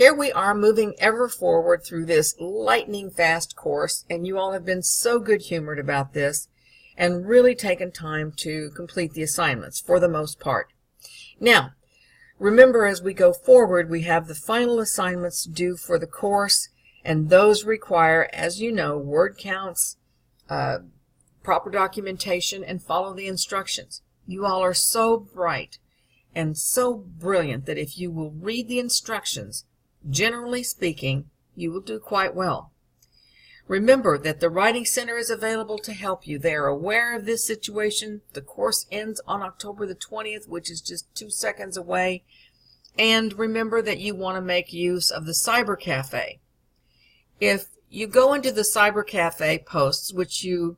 Here we are moving ever forward through this lightning fast course, and you all have been so good-humored about this and really taken time to complete the assignments for the most part. Now, remember, as we go forward, we have the final assignments due for the course, and those require, as you know, word counts, proper documentation, and follow the instructions. You all are so bright and so brilliant that if you will read the instructions, generally speaking, you will do quite well. Remember that the Writing Center is available to help you. They are aware of this situation. The course ends on October the 20th, which is just 2 seconds away. And remember that you want to make use of the Cyber Cafe. If you go into the Cyber Cafe posts, which you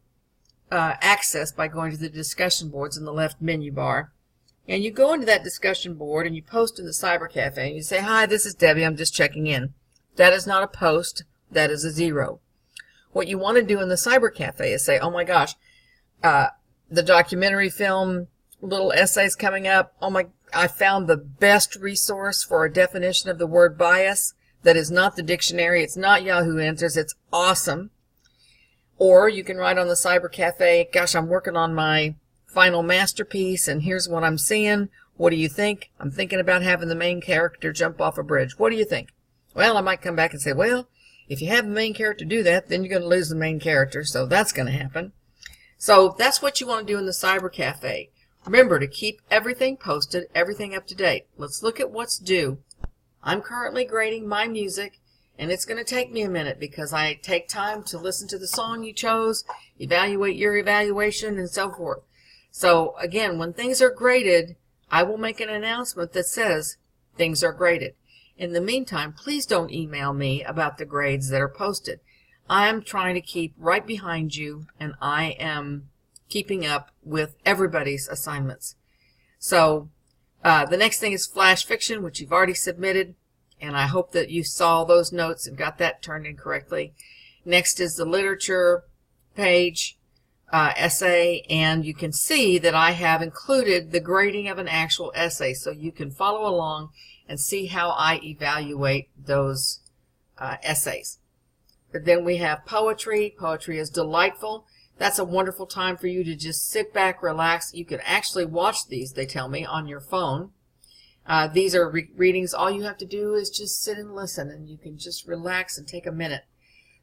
access by going to the discussion boards in the left menu bar, and you go into that discussion board and you post in the Cyber Cafe and you say, "Hi, this is Debbie, I'm just checking in." That is not a post, that is a 0. What you want to do in the Cyber Cafe is say, "Oh my gosh, the documentary film little essays coming up. I found the best resource for a definition of the word bias. That is not the dictionary, it's not Yahoo Answers, it's awesome." Or you can write on the Cyber Cafe, "Gosh, I'm working on my final masterpiece, and here's what I'm seeing. What do you think? I'm thinking about having the main character jump off a bridge. What do you think?" Well, I might come back and say, "Well, if you have the main character do that, then you're going to lose the main character, so that's going to happen." So that's what you want to do in the Cyber Cafe. Remember to keep everything posted, everything up to date. Let's look at what's due. I'm currently grading my music, and it's going to take me a minute because I take time to listen to the song you chose, evaluate your evaluation, and so forth. So again, when things are graded, I will make an announcement that says things are graded. In the meantime, please don't email me about the grades that are posted. I'm trying to keep right behind you, and I am keeping up with everybody's assignments. So the next thing is flash fiction, which you've already submitted, and I hope that you saw those notes and got that turned in correctly. Next is the literature page. Essay, and you can see that I have included the grading of an actual essay, so you can follow along and see how I evaluate those essays. But then we have poetry. Poetry is delightful. That's a wonderful time for you to just sit back, relax. You can actually watch these, they tell me, on your phone. These are readings. All you have to do is just sit and listen, and you can just relax and take a minute.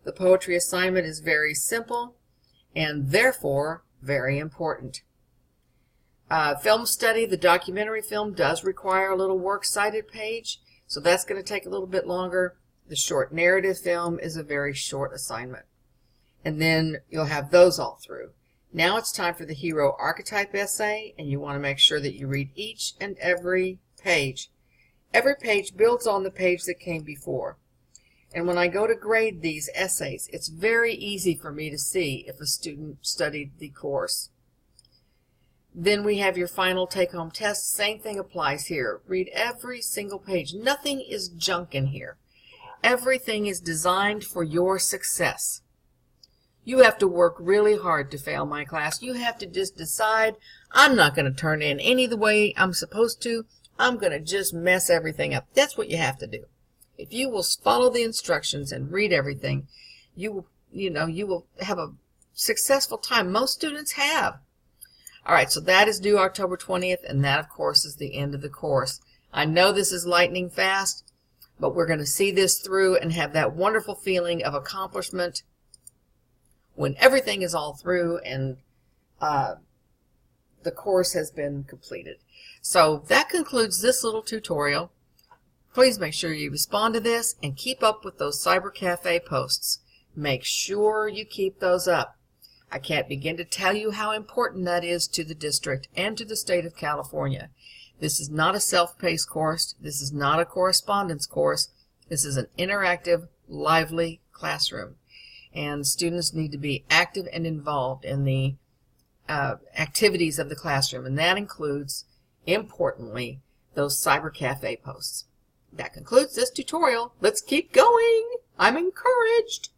The poetry assignment is very simple and therefore very important. Film study, the documentary film does require a little works cited page, so that's going to take a little bit longer. The short narrative film is a very short assignment. And then you'll have those all through. Now it's time for the hero archetype essay, and you want to make sure that you read each and every page. Every page builds on the page that came before. And when I go to grade these essays, it's very easy for me to see if a student studied the course. Then we have your final take-home test. Same thing applies here. Read every single page. Nothing is junk in here. Everything is designed for your success. You have to work really hard to fail my class. You have to just decide, I'm not going to turn in any the way I'm supposed to. I'm going to just mess everything up. That's what you have to do. If you will follow the instructions and read everything, you will have a successful time. Most students have. All right, so that is due October 20th, and that, of course, is the end of the course. I know this is lightning fast, but we're going to see this through and have that wonderful feeling of accomplishment when everything is all through and the course has been completed. So that concludes this little tutorial. Please make sure you respond to this and keep up with those Cyber Cafe posts. Make sure you keep those up. I can't begin to tell you how important that is to the district and to the state of California. This is not a self-paced course. This is not a correspondence course. This is an interactive, lively classroom. And students need to be active and involved in the activities of the classroom. And that includes, importantly, those Cyber Cafe posts. That concludes this tutorial. Let's keep going. I'm encouraged.